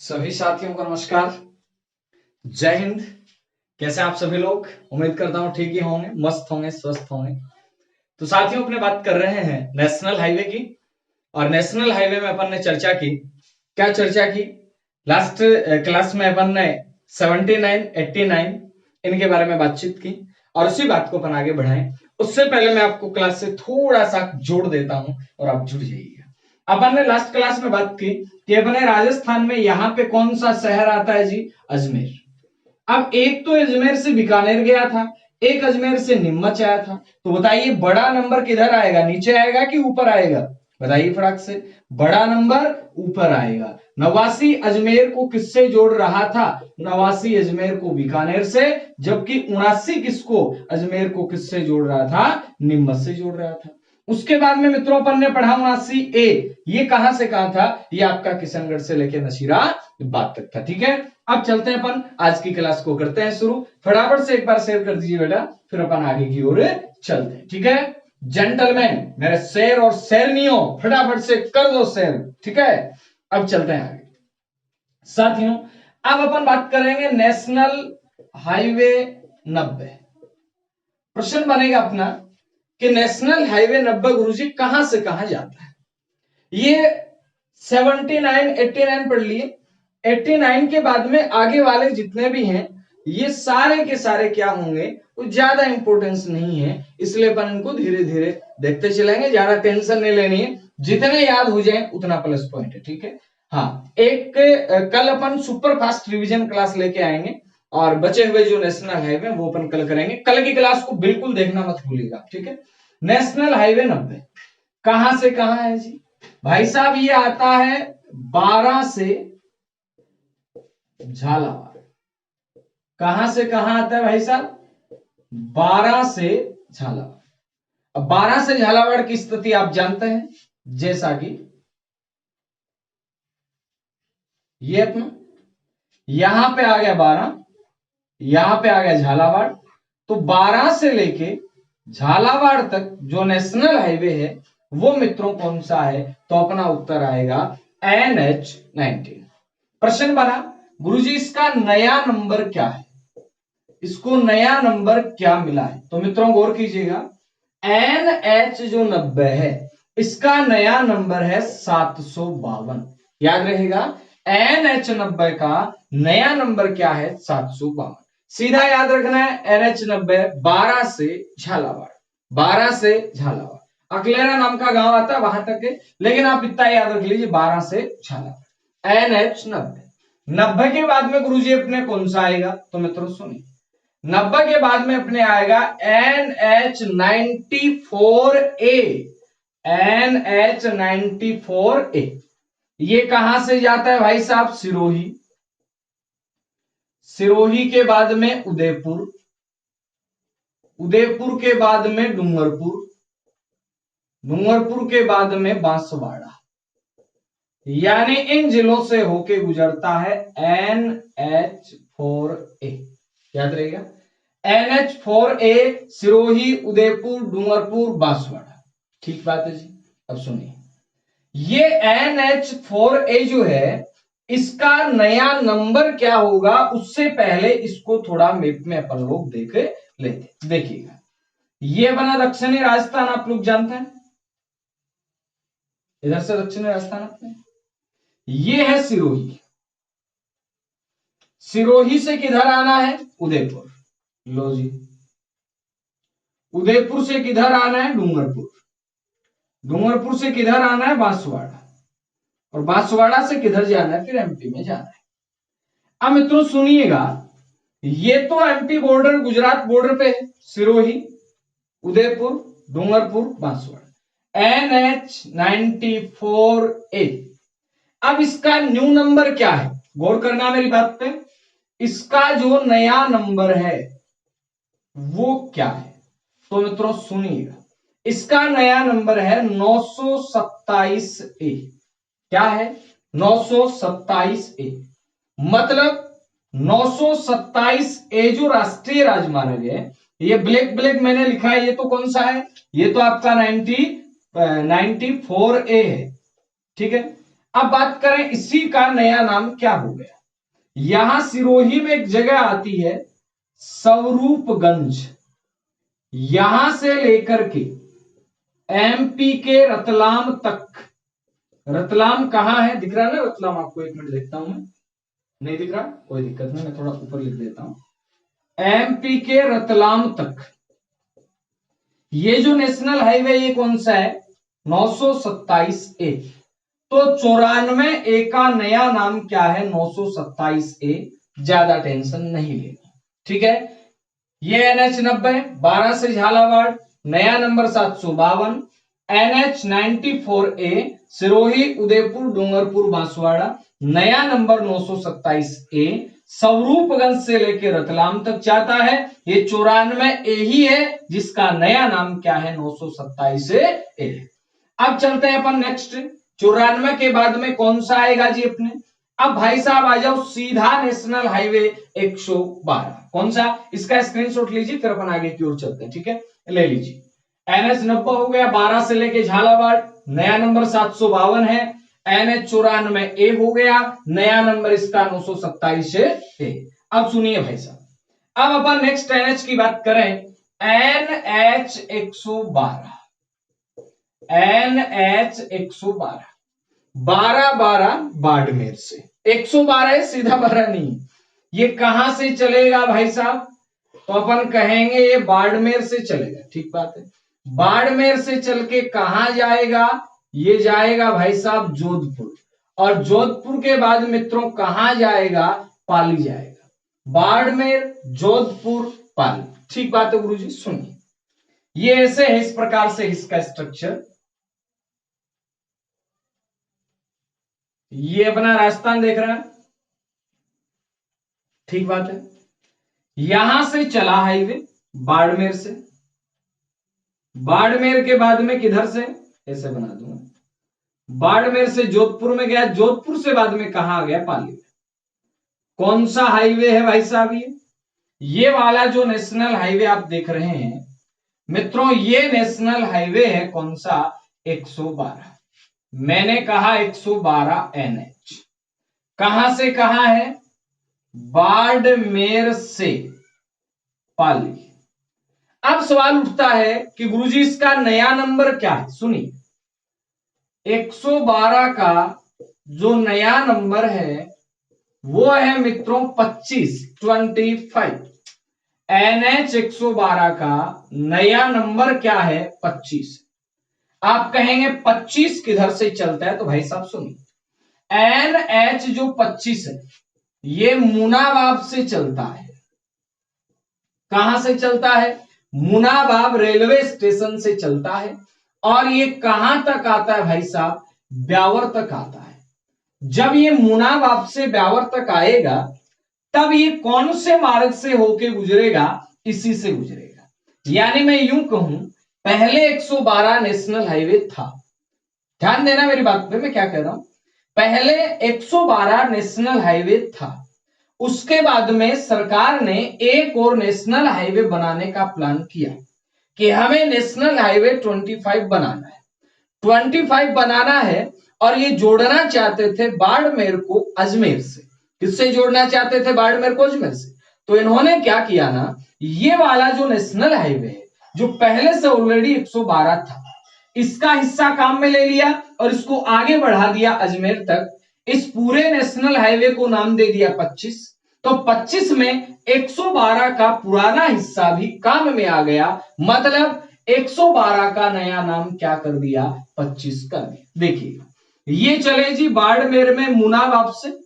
सभी साथियों को नमस्कार। जय हिंद। कैसे आप सभी लोग? उम्मीद करता हूँ ठीक ही होंगे, मस्त होंगे, स्वस्थ होंगे। तो साथियों अपने बात कर रहे हैं नेशनल हाईवे की। और नेशनल हाईवे में अपन ने चर्चा की। क्या चर्चा की? लास्ट क्लास में अपन ने 79, 89 इनके बारे में बातचीत की और उसी बात को अपन आगे बढ़ाएं। उससे पहले मैं आपको क्लास से थोड़ा सा जोड़ देता हूं और आप जुड़ जाइएगा। अपन ने लास्ट क्लास में बात की कि अपने राजस्थान में यहाँ पे कौन सा शहर आता है जी? अजमेर। अब एक तो अजमेर से बीकानेर गया था, एक अजमेर से नीमच आया था। तो बताइए बड़ा नंबर किधर आएगा, नीचे आएगा कि ऊपर आएगा? बताइए फटाक से। बड़ा नंबर ऊपर आएगा। नवासी अजमेर को किससे जोड़ रहा था? नवासी अजमेर को बीकानेर से, जबकि 79 किसको? अजमेर को किससे जोड़ रहा था? नीमच से जोड़ रहा था। उसके बाद में मित्रों अपन ने पढ़ा 79A। ये कहां से कहां था? ये आपका किशनगढ़ से लेकर नशीराबाद तक था। ठीक है, अब चलते हैं अपन आज की क्लास को करते हैं शुरू। फटाफट से एक बार शेयर कर दीजिए बेटा, फिर अपन आगे की ओर चलते हैं। ठीक है जेंटलमैन, मेरे शेर और शेरनियों, फटाफट से कर दो शेयर। ठीक है, अब चलते हैं आगे। साथियों अब अपन बात करेंगे नेशनल हाईवे 90। प्रश्न बनेगा अपना कि नेशनल हाईवे 90 गुरुजी कहां से कहां जाता है? ये 79, 89 पढ़ लिए। 89 के बाद में आगे वाले जितने भी हैं ये सारे के सारे क्या होंगे? कुछ ज्यादा इंपॉर्टेंस नहीं है, इसलिए अपन इनको धीरे धीरे देखते चलेंगे। ज्यादा टेंशन नहीं लेनी है, जितने याद हो जाए उतना प्लस पॉइंट है। ठीक है, हाँ एक कल अपन सुपर फास्ट रिवीजन क्लास लेके आएंगे और बचे हुए जो नेशनल हाईवे वो अपन कल करेंगे। कल की क्लास को बिल्कुल देखना मत भूलिएगा। ठीक है, नेशनल हाईवे 90 कहां से कहां है जी? भाई साहब ये आता है 12 से झालावाड़। कहां से कहां आता है भाई साहब? 12 से झालावाड़। अब 12 से झालावाड़ की स्थिति आप जानते हैं, जैसा कि ये अपना यहां पे आ गया 12, यहां पे आ गया झालावाड़। तो 12 से लेके झालावाड़ तक जो नेशनल हाईवे है वो मित्रों कौन सा है? तो अपना उत्तर आएगा NH-19। प्रश्न बना गुरुजी इसका नया नंबर क्या है? इसको नया नंबर क्या मिला है? तो मित्रों गौर कीजिएगा, NH जो 90 है इसका नया नंबर है 752। याद रहेगा NH-90 का नया नंबर क्या है? 752। सीधा याद रखना है NH-90 12 से झालावाड़, 12 से झालावाड़। अकलेरा नाम का गांव आता है वहां तक है, लेकिन आप इतना याद रख लीजिए 12 से झालावाड़। NH-90 90 के बाद में गुरुजी अपने कौन सा आएगा? तो मित्रों सुनिए, 90 के बाद में अपने आएगा NH-94A। NH-94A ये कहां से जाता है भाई साहब? सिरोही। सिरोही के बाद में उदयपुर, उदयपुर के बाद में डूंगरपुर, डूंगरपुर के बाद में बांसवाड़ा। यानी इन जिलों से होके गुजरता है NH-4A। याद रहेगा NH-4A सिरोही, उदयपुर, डूंगरपुर, बांसवाड़ा। ठीक बात है जी। अब सुनिए, ये NH-4A जो है इसका नया नंबर क्या होगा? उससे पहले इसको थोड़ा मैप में अपन लोग देख लेते। देखिएगा, ये बना दक्षिणी राजस्थान, आप लोग जानते हैं, इधर से दक्षिणी राजस्थान अपने। ये है सिरोही। सिरोही से किधर आना है? उदयपुर। लो जी, उदयपुर से किधर आना है? डूंगरपुर। डूंगरपुर से किधर आना है? बांसवाड़ा। और बांसवाड़ा से किधर जाना है? फिर MP में जाना है। अब मित्रों सुनिएगा, ये तो MP बॉर्डर, गुजरात बॉर्डर पे है। सिरोही, उदयपुर, डूंगरपुर, बांसवाड़ा। NH-94A। अब इसका न्यू नंबर क्या है? गौर करना मेरी बात पे। इसका जो नया नंबर है वो क्या है? तो मित्रों सुनिएगा, इसका नया नंबर है 927A। क्या है? 927A। मतलब 927A जो राष्ट्रीय राजमार्ग है, ये ब्लैक ब्लैक मैंने लिखा है, ये तो कौन सा है? ये तो आपका 94A है। ठीक है, अब बात करें इसी का नया नाम क्या हो गया। यहां सिरोही में एक जगह आती है स्वरूपगंज, यहां से लेकर के एमपी के रतलाम तक। रतलाम कहां है, दिख रहा है ना रतलाम आपको? एक मिनट देखता हूं मैं, नहीं दिख रहा, कोई दिक्कत नहीं, मैं थोड़ा ऊपर लिख देता हूं। एमपी के रतलाम तक ये जो नेशनल हाईवे ये कौन सा है, 927A। तो 94A का नया नाम क्या है, 927A। ज्यादा टेंशन नहीं लेना, ठीक है। ये NH90 12 से झालावाड़, नया number 752। NH 94A Sirohi Udaipur Dungarpur Banswara, नया नंबर 927A स्वरूपगंज से लेकर रतलाम तक जाता है। ये 94A ही है जिसका नया नाम क्या है, 927A। अब चलते हैं अपन नेक्स्ट, 94 के बाद में कौन सा आएगा जी अपने। अब भाई साहब आ जाओ सीधा नेशनल हाईवे 112, कौन सा, इसका स्क्रीनशॉट लीजिए, फिर अपन आगे की ओर चलते हैं, ठीक है। ले लीजिए, NH 90 हो गया 12 से लेके झालावाड़, नया नंबर 752 है। NH 94A हो गया, नया नंबर इसका 927A। अब सुनिए भाई साहब, अब अपन नेक्स्ट NH की बात करें, NH 112, NH 112 12 बाड़मेर से, 112 है सीधा 12 नहीं। ये कहां से चलेगा भाई साहब, तो अपन कहेंगे ये बाड़मेर से चलेगा, ठीक बात है। बाड़मेर से चल के कहां जाएगा, ये जाएगा भाई साहब जोधपुर, और जोधपुर के बाद मित्रों कहां जाएगा, पाली जाएगा। बाड़मेर, जोधपुर, पाली, ठीक बात है गुरुजी। सुनिए, ये ऐसे है, इस प्रकार से इसका स्ट्रक्चर। ये अपना राजस्थान देख रहा है, ठीक बात है। यहां से चला हाईवे बाड़मेर से, बाड़मेर के बाद में किधर से, ऐसे बना दूंगा, बाड़मेर से जोधपुर में गया, जोधपुर से बाद में कहां आ गया, पाली में। कौन सा हाईवे है भाई साहब, ये वाला जो नेशनल हाईवे आप देख रहे हैं मित्रों, ये नेशनल हाईवे है कौन सा, 112। मैंने कहा 112 NH कहां से कहां है, बाड़मेर से पाली। अब सवाल उठता है कि गुरुजी इसका नया नंबर क्या है। सुनिए, 112 का जो नया नंबर है वो है मित्रों 25। NH 112 का नया नंबर क्या है, 25। आप कहेंगे 25 किधर से चलता है, तो भाई साहब सुनिए, NH जो 25 है ये मुनाबाब से चलता है। कहां से चलता है, मुनाबाब रेलवे स्टेशन से चलता है, और ये कहां तक आता है भाई साहब, ब्यावर तक आता है। जब ये मुनाबाब से ब्यावर तक आएगा तब ये कौन से मार्ग से होके गुजरेगा, इसी से गुजरेगा। यानी मैं यूं कहूं, पहले 112 नेशनल हाईवे था, ध्यान देना मेरी बात पे, मैं क्या कह रहा हूं, पहले 112 नेशनल हाईवे था, उसके बाद में सरकार ने एक और नेशनल हाईवे बनाने का प्लान किया कि हमें नेशनल हाईवे 25 बनाना है, 25 बनाना है, और ये जोड़ना चाहते थे बाड़मेर को अजमेर से। किससे जोड़ना चाहते थे, बाड़मेर को अजमेर से। तो इन्होंने क्या किया ना, ये वाला जो नेशनल हाईवे है जो पहले से ऑलरेडी 112 था, इसका हिस्सा काम में ले लिया और इसको आगे बढ़ा दिया अजमेर तक। इस पूरे नेशनल हाईवे को नाम दे दिया 25। तो 25 में 112 का पुराना हिस्सा भी काम में आ गया, मतलब 112 का नया नाम क्या कर दिया, 25 कर दिया। देखिएगा, ये चले जी बाड़मेर में मुनाबाब से,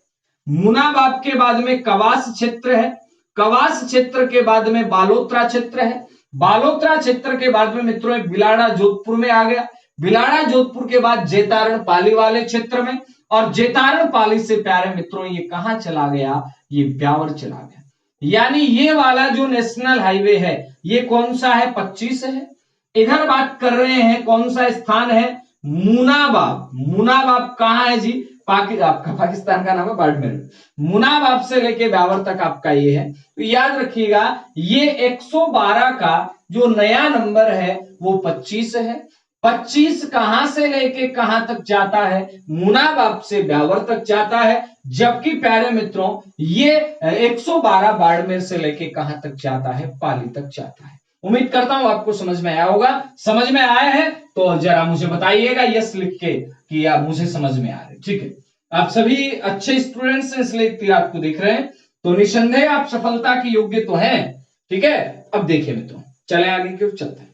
मुनाबाब के बाद में कवास क्षेत्र है, कवास क्षेत्र के बाद में बालोतरा क्षेत्र है, बालोतरा क्षेत्र के बाद में मित्रों बिलाड़ा जोधपुर में आ गया, बिलाड़ा जोधपुर के बाद जेतारण पाली वाले क्षेत्र में, और जेतारण पाली से प्यारे मित्रों ये कहां चला गया, ये ब्यावर चला गया। यानी ये वाला जो नेशनल हाईवे है ये कौन सा है, 25 है। इधर बात कर रहे हैं कौन सा स्थान है, मुनाबाब। मुनाबाब कहां है जी, आपका पाकिस्तान का नाम है बाड़मेर। मुनाबाब से लेके ब्यावर तक आपका ये है। तो याद रखिएगा, ये 112 का जो नया नंबर है वो 25 है, 25 कहां से लेके कहां तक जाता है? मुनाबाब से ब्यावर तक जाता है। जबकि प्यारे मित्रों ये 112 बाड़मेर से लेके कहां तक जाता है? पाली तक जाता है। उम्मीद करता हूं आपको समझ में आया होगा। समझ में आया है तो जरा मुझे बताइएगा यस लिख के कि आप मुझे समझ में आ रहे। ठीक है, आप सभी अच्छे स्टूडेंट्स हैं इसलिए तीर आपको दिख रहे हैं, तो निसंदेह आप सफलता के योग्य तो हैं। ठीक है, अब देखिए मित्रों, चले आगे की ओर चलते हैं।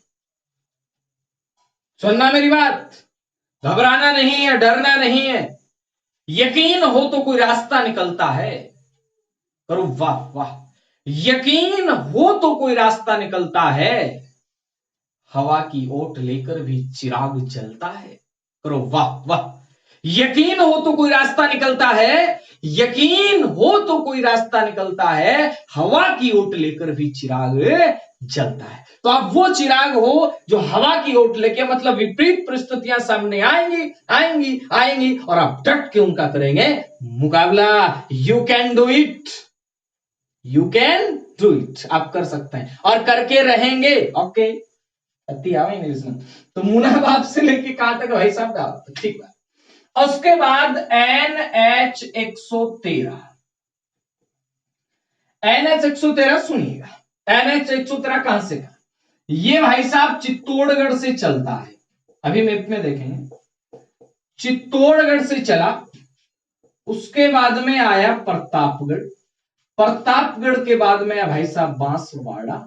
सुनना मेरी बात, घबराना नहीं है, डरना नहीं है। यकीन हो तो कोई रास्ता निकलता है। करो वाह वाह। यकीन हो तो कोई रास्ता निकलता है, हवा की ओट लेकर भी चिराग जलता है। करो वाह वाह। यकीन हो तो कोई रास्ता निकलता है, यकीन हो तो कोई रास्ता निकलता है, हवा की ओट लेकर भी चिराग जलता है। तो आप वो चिराग हो जो हवा की ओट लेके, मतलब विपरीत परिस्थितियां सामने आएंगी आएंगी आएंगी और आप डट के उनका करेंगे मुकाबला। You can do it, you can do it, आप कर सकते हैं और करके रहेंगे। ओके, अति आवे इंग्लिश में। तो मुनाबाब से लेके कहां तक भाई साहब का? ठीक है। उसके बाद NH 113, NH 113 सुनिएगा। NH 113 कहां से का? ये भाई साहब चित्तौड़गढ़ से चलता है। अभी मैप में देखेंगे, चित्तौड़गढ़ से चला, उसके बाद में आया प्रतापगढ़, प्रतापगढ़ के बाद में भाई साहब बांसवाड़ा,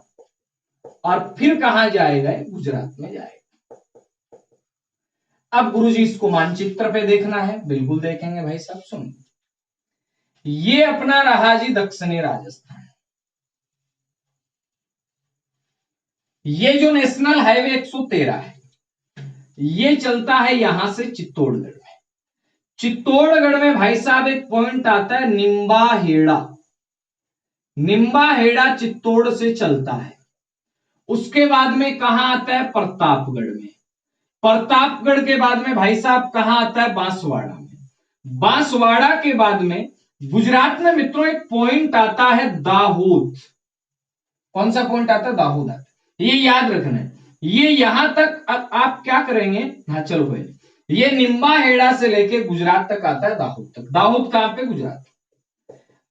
और फिर कहां जाएगा? गुजरात में जाएगा। अब गुरुजी इसको मानचित्र पे देखना है, बिल्कुल देखेंगे भाई साहब। सुन, ये अपना रहा जी दक्षिणी राजस्थान। ये जो नेशनल हाईवे 113 है, ये चलता है यहां से चित्तौड़गढ़ में। चित्तौड़गढ़ में भाई साहब एक पॉइंट आता है निम्बाहेड़ा। निम्बाहेड़ा चित्तौड़ से चलता है। उसके बाद में कहां आता है? प्रतापगढ़ में। प्रतापगढ़ के बाद में भाई साहब कहां आता है? बांसवाड़ा में। बांसवाड़ा के बाद में गुजरात में मित्रों एक पॉइंट आता है दाहोद। कौन सा पॉइंट आता है? दाहोद आता है। ये याद रखना है। ये यहां तक अब आप क्या करेंगे? हाँ चलो भाई, ये निम्बाहेड़ा से लेके गुजरात तक आता है, दाहोद तक। दाहोद कहां पे? गुजरात।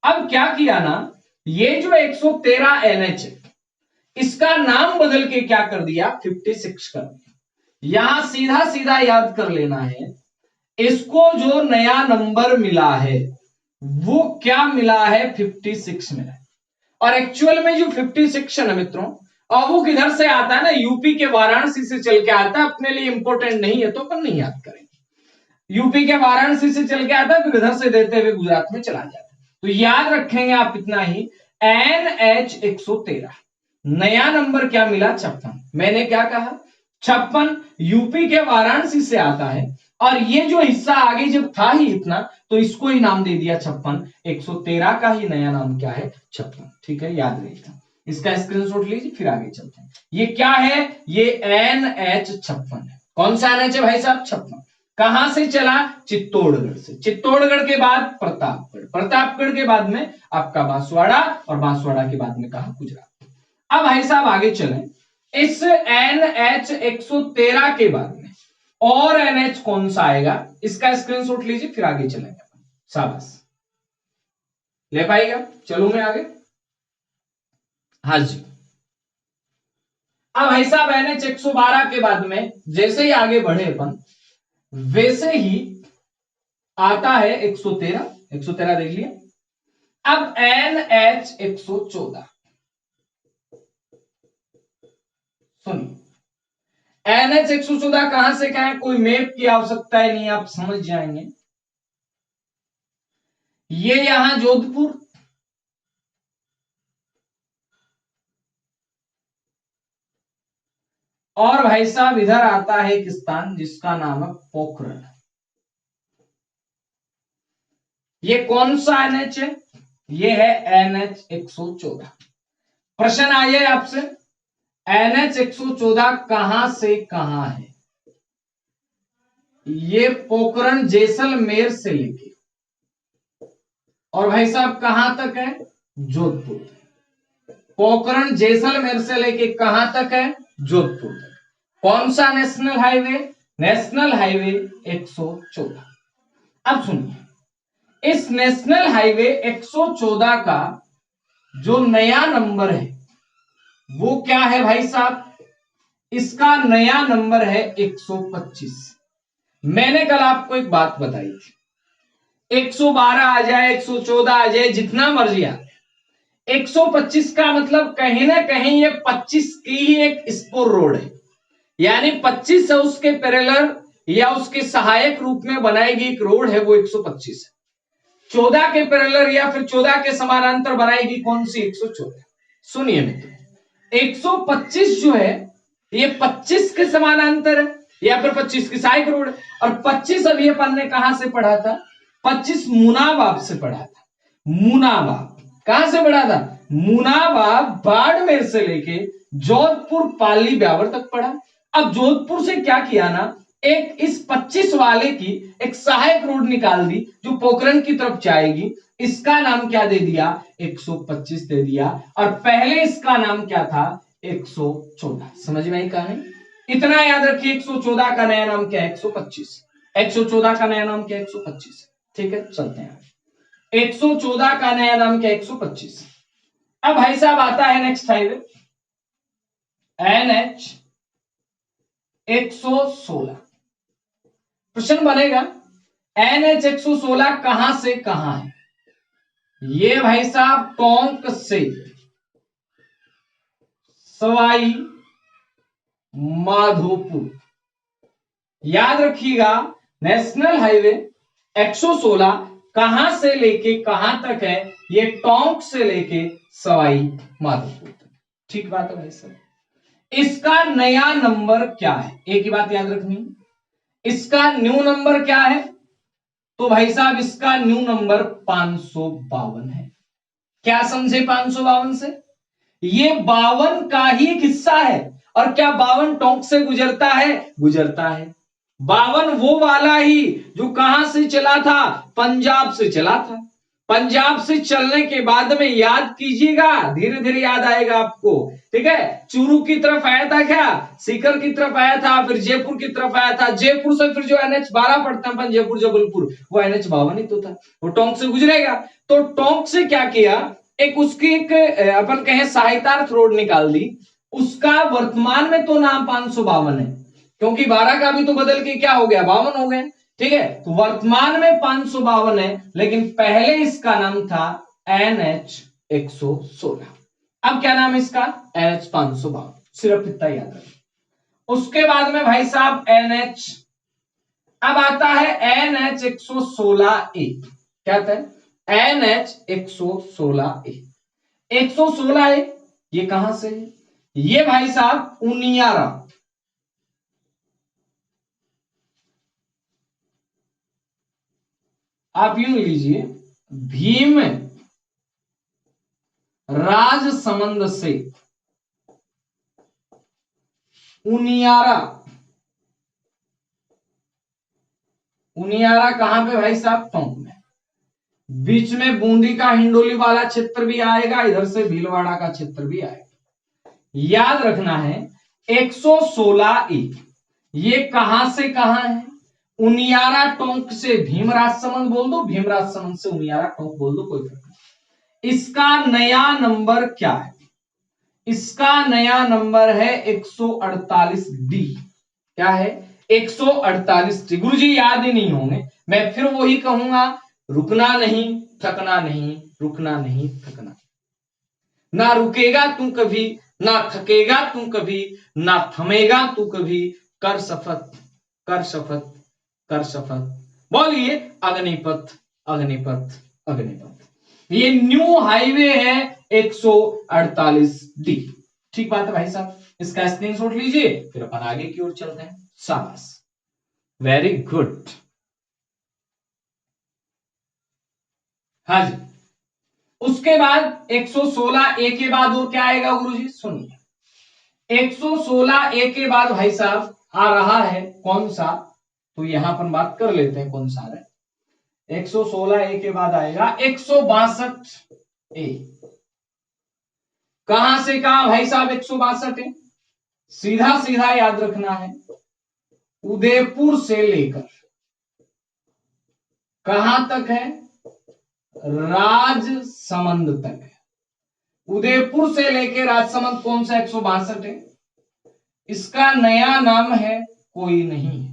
अब क्या किया ना, ये जो 113 NH है, इसका नाम बदल के क्या कर दिया? 56 कर दिया। यहां सीधा सीधा याद कर लेना है, इसको जो नया नंबर मिला है वो क्या मिला है? 56 मिला है। और एक्चुअल में जो 56 है ना मित्रों, और वो किधर से आता है ना? यूपी के वाराणसी से चल के आता है। अपने लिए इंपॉर्टेंट नहीं है तो अपन नहीं याद करेंगे। यूपी के वाराणसी से चल के आता है, फिर इधर से देते हुए गुजरात में चला जाता है। तो याद रखेंगे आप इतना ही, NH 113 नया नंबर क्या मिला? 56। मैंने क्या कहा? 56 यूपी के वाराणसी से आता है, और ये जो हिस्सा आगे जब था ही इतना, तो इसको ही नाम दे दिया 56। 113 का ही नया नाम क्या है? 56। ठीक है, याद रहेगा। इसका स्क्रीनशॉट लीजिए, फिर आगे चलते हैं। ये क्या है? ये NH 56 है। कौन सा NH है भाई साहब? 56। कहां से चला? चित्तौड़गढ़ से। चित्तौड़गढ़ के बाद प्रतापगढ़, प्रतापगढ़ के बाद में आपका बांसवाड़ा, और बांसवाड़ा के बाद में कहा? गुजरात। अब भाई साहब आगे चलें। इस NH 113 के बाद में और NH कौन सा आएगा? इसका स्क्रीनशॉट लीजिए, फिर आगे चलेंगे। शाबाश, ले पाएगा? चलू मैं आगे। हाँ जी। अब भाई साहब NH 112 के बाद में जैसे ही आगे बढ़े अपन, वैसे ही आता है 113। 113 देख लिया। अब NH 114 सुनिए। NH 114 कहां से कहां है? कोई मैप की आवश्यकता है नहीं, आप समझ जाएंगे। ये यहां जोधपुर, और भाई साहब इधर आता है एक स्थान जिसका नाम है पोखरण। ये कौन सा NH है? ये है NH 114। प्रश्न आइए आपसे, NH 114 कहां से कहां है? ये पोखरण जैसलमेर से लेके, और भाई साहब कहां तक है? जोधपुर तक। पोखरण जैसलमेर से लेके कहां तक है? जोधपुर तक। कौन सा नेशनल हाईवे? National highway 114। अब सुनिए, इस नेशनल हाईवे 114 का जो नया नंबर है वो क्या है भाई साहब? इसका नया नंबर है 125। मैंने कल आपको एक बात बताई थी, 112 आ जाए, 114 आ जाए, जितना मर्जी आ, 125 का मतलब कहीं ना कहीं ये 25 की ही एक स्पोर रोड है, यानी 25 है उसके पैरेलल या उसके सहायक रूप में बनाएगी एक रोड है, वो 125 है। 14 के पैरेलल या फिर 14 के समानांतर बनाएगी कौन सी? 114। सुनिए मित्र, 125 जो है ये 25 के समानांतर है या फिर 25 की सहायक रोड है। और 25 अभी अपन ने कहां से पढ़ा था? 25 मुनाबाब से पढ़ा था। मुनाबाब कहां से पढ़ा था? मुनाबाब बाड़मेर से लेके जोधपुर पाली ब्यावर तक पढ़ा। अब जोधपुर से क्या किया ना, एक इस 25 वाले की एक सहायक रोड निकाल दी जो पोखरण की तरफ जाएगी, इसका नाम क्या दे दिया? 125 दे दिया। और पहले इसका नाम क्या था? 114। समझ में आई कहानी? इतना याद रखिए, 114 का नया नाम क्या है? 125। 114 का नया नाम क्या है? 125। ठीक है, चलते हैं। 114 का नया नाम क्या? 125। अब भाई साहब आता है नेक्स्ट हाईवे NH 116। प्रश्न बनेगा NH 116 कहां से कहां है? ये भाई साहब टोंक से सवाई माधोपुर। याद रखिएगा, नेशनल हाईवे 116 कहां से लेके कहां तक है? ये टोंक से लेके सवाई माधोपुर तक। ठीक बात है भाई साहब। इसका नया नंबर क्या है? एक ही बात याद रखनी, इसका न्यू नंबर क्या है? तो भाई साहब इसका न्यू नंबर 552 है। क्या समझे 552 से? ये 52 का ही एक हिस्सा है। और क्या 52 टोंक से गुजरता है? गुजरता है। 52 वो वाला ही जो कहां से चला था? पंजाब से चला था। पंजाब से चलने के बाद में याद कीजिएगा, धीरे धीरे याद आएगा आपको। ठीक है, चूरू की तरफ आया था, क्या सीकर की तरफ आया था, फिर जयपुर की तरफ आया था। जयपुर से फिर जो NH12 पड़ता है जयपुर जबलपुर, वो NH52 ही तो था, वो टोंक से गुजरेगा। तो टोंक से क्या किया, एक उसकी एक अपन कहें सहायतार्थ रोड निकाल दी। उसका वर्तमान में तो नाम 552 है, क्योंकि 12 का भी तो बदल के क्या हो गया? 52 हो गया। ठीक है, तो वर्तमान में 552 है, लेकिन पहले इसका नाम था NH 116। अब क्या नाम है इसका? NH 552। सिर्फ इतना याद रखें। उसके बाद में भाई साहब NH, अब आता है NH 116A। क्या आता है? NH 116A। 116A ये कहां से है? ये भाई साहब उनियारा, आप यूं लीजिए, भीम राजसमंद से उनियारा। उनियारा कहां पे भाई साहब? टोंक में। बीच में बूंदी का हिंडोली वाला क्षेत्र भी आएगा, इधर से भीलवाड़ा का क्षेत्र भी आएगा। याद रखना है 116A ये कहां से कहां है? उनियारा टोंक से भीमराज समंद बोल दो, भीमराज समंद से उनियारा टोंक बोल दो, कोई फर्क नहीं। इसका नया नंबर क्या है? इसका नया नंबर है 148D। क्या है? 148D। गुरुजी याद ही नहीं होंगे, मैं फिर वही कहूंगा, रुकना नहीं थकना नहीं, रुकना नहीं थकना। ना रुकेगा तू कभी, ना थकेगा तू कभी, ना थमेगा तू कभी, कर शपथ कर शपथ कर शपथ। बोलिए अग्निपथ अग्निपथ अग्निपथ। ये न्यू हाईवे है 148D। ठीक बात है भाई साहब, इसका स्क्रीनशॉट लीजिए, फिर अपन आगे की ओर चलते हैं। शाबाश, वेरी गुड। हाँ जी, उसके बाद 116A के बाद और क्या आएगा गुरुजी? सुनिए, 116A के बाद भाई साहब आ रहा है कौन सा? तो यहां पर बात कर लेते हैं कौन सा है। 116A के बाद आएगा 162A। कहां से कहां भाई साहब 162 है? सीधा सीधा याद रखना है, उदयपुर से लेकर कहां तक है, राजसमंद तक है। उदयपुर से लेकर राजसमंद कौन सा 162 है, इसका नया नाम है कोई नहीं।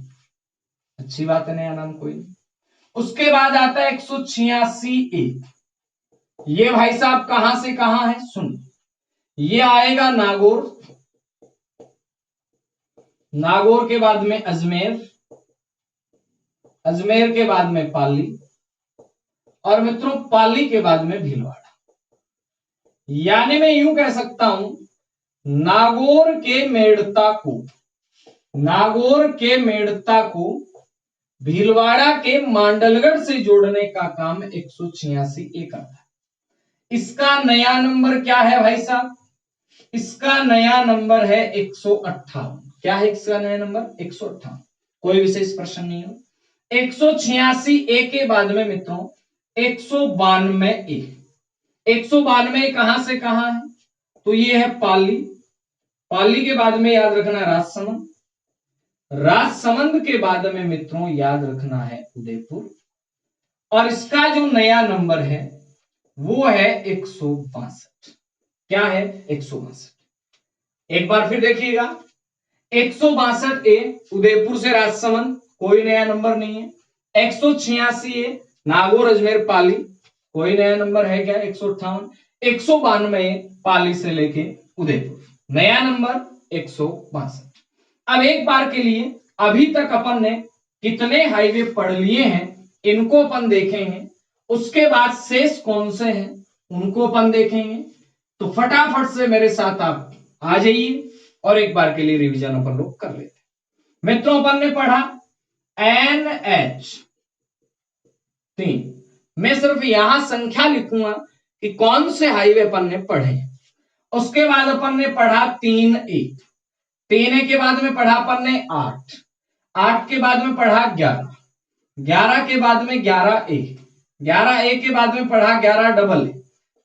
अच्छी बात है, नया नाम कोई नहीं। उसके बाद आता है 186A, ये भाई साहब कहां से कहां है, सुन, ये आएगा नागौर, नागौर के बाद में अजमेर, अजमेर के बाद में पाली, और मित्रों पाली के बाद में भीलवाड़ा। यानी मैं यूं कह सकता हूं, नागौर के मेड़ता को, नागौर के मेड़ता को भीलवाड़ा के मांडलगढ़ से जोड़ने का काम 186A करता है। इसका नया नंबर क्या है भाई साहब, इसका नया नंबर है 158। क्या है इसका नया नंबर, 158। कोई विशेष प्रश्न नहीं हो। 186A के बाद में मित्रों 192A, 192 कहां से कहां है, तो ये है पाली, पाली के बाद में याद रखना राजसमंद, राजसमंद के बाद में मित्रों याद रखना है उदयपुर, और इसका जो नया नंबर है वो है 162। क्या है, 162। एक बार फिर देखिएगा, 162A उदयपुर से राजसमंद, कोई नया नंबर नहीं है। 186A नागौर अजमेर पाली, कोई नया नंबर है क्या, 158। 192 पाली से लेके उदयपुर, नया नंबर 162। अब एक बार के लिए अभी तक अपन ने कितने हाईवे पढ़ लिए हैं इनको अपन देखेंगे, उसके बाद शेष कौन से हैं उनको अपन देखेंगे। तो फटाफट से मेरे साथ आप आ जाइए और एक बार के लिए रिवीजन अपन लोग कर लेते हैं। मित्रों अपन ने पढ़ा NH 3, मैं सिर्फ यहां संख्या लिखूंगा कि कौन से हाईवे अपन ने पढ़े। उसके बाद अपन ने पढ़ा 3A, 3A के बाद में पढ़ा अपन ने 8, 8 के बाद में पढ़ा 11, 11 के बाद में 11A, 11A के बाद में पढ़ा 11AA,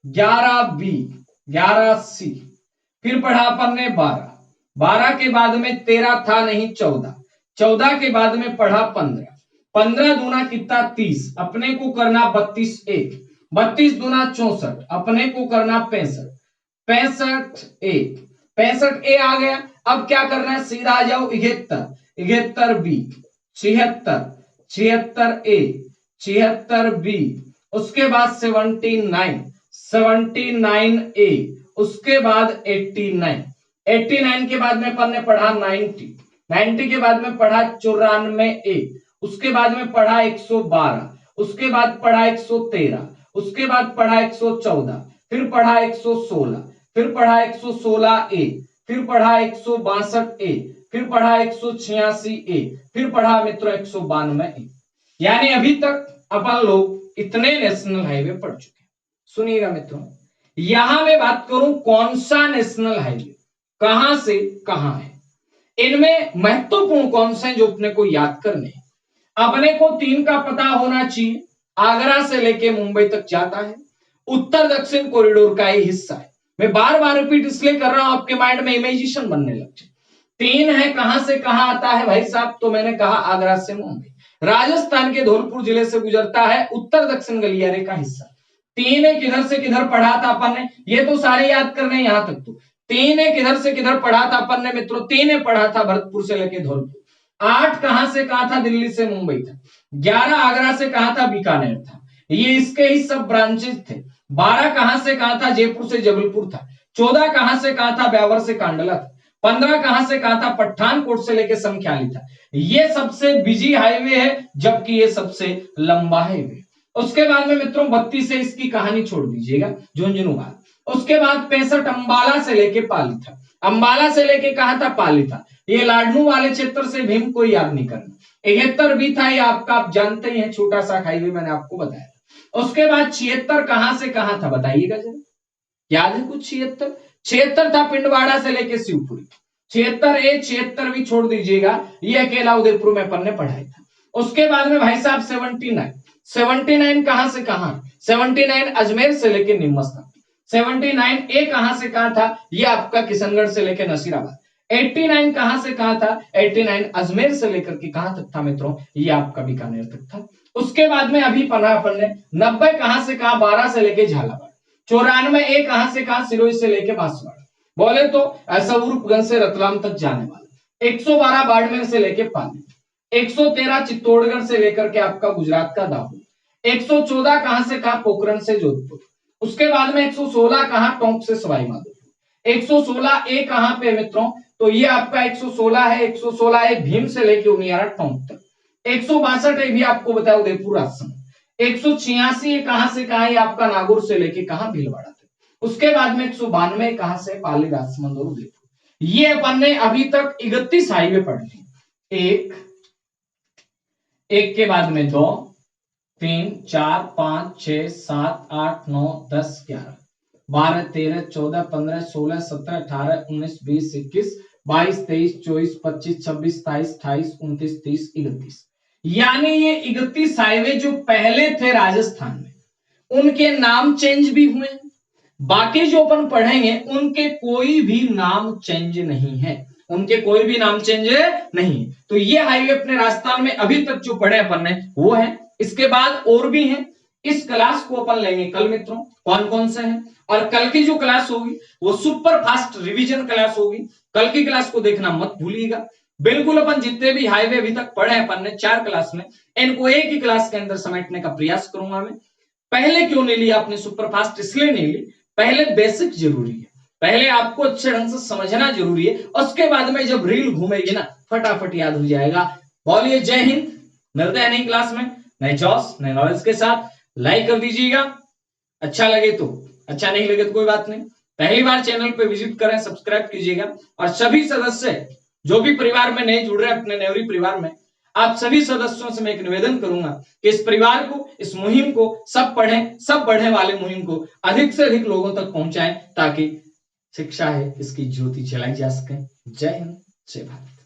11B, 11C, फिर पढ़ा अपन ने 12, 12 के बाद में 13 था नहीं 14, 14 के बाद में पढ़ा 15, 15 दूना कितना 30, अपने को करना 32A, 32 दूना 64, अपने को करना 65, 65A, 65A आ गया। अब क्या करना है, सीधा आ जाओ 71, 71B, 76, 76A, 76B, उसके बाद 79, 79A, उसके बाद 89, 89 के बाद में अपन ने पढ़ा 90, 90 के बाद में पढ़ा 94A, उसके बाद में पढ़ा 112, उसके बाद पढ़ा 113, उसके बाद पढ़ा 114, फिर पढ़ा 116, फिर पढ़ा 116A, फिर पढ़ा 162A, फिर पढ़ा 186A, फिर पढ़ा मित्रों 192A। यानी अभी तक अपन लोग इतने नेशनल हाईवे पढ़ चुके हैं। सुनिएगा मित्रों, यहां मैं बात करूं कौन सा नेशनल हाईवे कहां से कहां है, इनमें महत्वपूर्ण कौन से हैं जो अपने को याद करने हैं। अपने को 3 का पता होना चाहिए, आगरा से लेके मुंबई तक जाता है, उत्तर दक्षिण कॉरिडोर का ही हिस्सा है। मैं बार बार रिपीट इसलिए कर रहा हूं आपके माइंड में इमेजिनेशन बनने लग जाए। 3 है, कहां से कहां आता है भाई साहब, तो मैंने कहा आगरा से मुंबई, राजस्थान के धौलपुर जिले से गुजरता है, उत्तर दक्षिण गलियारे का हिस्सा। 3 है किधर से किधर पढ़ा था अपन ने, ये तो सारे याद करने यहां तक। तो 3 है किधर से किधर पढ़ा था अपन ने मित्रों, 3 है पढ़ा था भरतपुर से लेके धौलपुर। 8 कहां से कहां था, दिल्ली से मुंबई था। 11 आगरा से कहां था, बीकानेर था, ये इसके ही सब ब्रांचेस थे। 12 कहां से कहां था, जयपुर से जबलपुर था। 14 कहां से कहां था, ब्यावर से कांडला था। 15 कहां से कहां था, पठानकोट से लेके समख्याली था। ये सबसे बिजी हाईवे है, जबकि ये सबसे लंबा हाईवे। उसके बाद में मित्रों 32 से इसकी कहानी छोड़ दीजिएगा, झुंझुनू। उसके बाद 65 अंबाला से लेके पाली था। अंबाला से लेके कहां था, पाली था। ये लाडनू वाले क्षेत्र से भीम को याद नहीं करना। 71 भी था, ये आपका आप जानते ही हैं, छोटा सा हाईवे मैंने आपको बताया। उसके बाद 76 कहां से कहां था, बताइएगा जरा, याद है कुछ? 76 था पिंडवाड़ा से लेके शिवपुरी। 76A 76 भी छोड़ दीजिएगा, ये अकेला उदयपुर में अपन ने पढ़ाया था। उसके बाद में भाई साहब 79 कहां से कहां, 79 अजमेर से लेके नीमच था। 79A कहां से कहां था, ये आपका किशनगढ़ से लेके नसीराबाद। 89 कहां से कहां था? 89 अजमेर से लेकर के कहां तक था मित्रों? ये आपका बीकानेर तक था। उसके बाद में अभी पढ़ा अपन ने 90 कहां से कहां? 12 से लेके झालावाड़। 94 ए कहां से कहां? सिरोही से लेके बांसवाड़ा। बोले तो स्वरूपगंज से रतलाम तक जाने वाला। 112 बाड़मेर से लेके पाली। 113 चित्तौड़गढ़ से लेकर के आपका गुजरात का दाहोद। 114 कहां से कहां? पोखरण से जोधपुर। उसके बाद में 116 कहां? टोंक से सवाई माधोपुर। 116 ए कहां पे मित्रों? तो ये आपका 116 है। 116 ए भीम से लेके उनियारा टोंक तक। 162 ए भी आपको बताया उदयपुर राजसमंद। 186 ये कहां से कहां? ये आपका नागौर से लेके कहां? भीलवाड़ा तक। उसके बाद में 192 कहां से? पाली, राजसमंद और उदयपुर। ये अपन ने अभी तक 31 हाईवे पढ़ ली। एक के बाद में 2, 3, 4, 5, 6, 7, 8, 9, 10, 11, 12, 13, 14, 15, 16, 17, 18, 19, 20, 21, 22, 23, 24, 25, 26, 27, 28, 29, 30, 31। यानी ये 31 हाईवे जो पहले थे राजस्थान में, उनके नाम चेंज भी हुए। बाकी जो अपन पढ़ेंगे उनके कोई भी नाम चेंज नहीं है, उनके कोई भी नाम चेंज नहीं। तो ये हाईवे अपने राजस्थान में अभी तक जो पढ़े अपन ने वो है। इसके बाद और भी है। इस क्लास को अपन लेंगे कल मित्रों, कौन कौन से हैं। और कल की जो क्लास होगी वो सुपर फास्ट रिवीजन क्लास होगी। कल की क्लास को देखना मत भूलिएगा। बिल्कुल अपन जितने भी हाईवे अभी तक पढ़े अपन ने 4 क्लास में, इनको एक ही क्लास के अंदर समेटने का प्रयास करूंगा मैं। पहले क्यों नहीं लिया आपने सुपर फास्ट? इसलिए नहीं ली, पहले बेसिक जरूरी है, पहले आपको अच्छे ढंग से समझना जरूरी है। उसके बाद में जब रील घूमेगी ना फटाफट याद हो जाएगा। बोलिए जय हिंद। मिलते हैं नई क्लास में नए जोश नए नॉलेज के साथ। लाइक कर दीजिएगा, अच्छा लगे तो, अच्छा नहीं लगे तो कोई बात नहीं। पहली बार चैनल पे विजिट करें, सब्सक्राइब कीजिएगा। और सभी सदस्य जो भी परिवार में नए जुड़ रहे हैं अपने नेवरी परिवार में, आप सभी सदस्यों से मैं एक निवेदन करूंगा कि इस परिवार को, इस मुहिम को सब पढ़ें, सब बढ़ने वाले मुहिम को अधिक से अधिक लोगों तक पहुंचाएं ताकि शिक्षा है इसकी ज्योति जलाई जा सके। जय हिंद, जय भारत।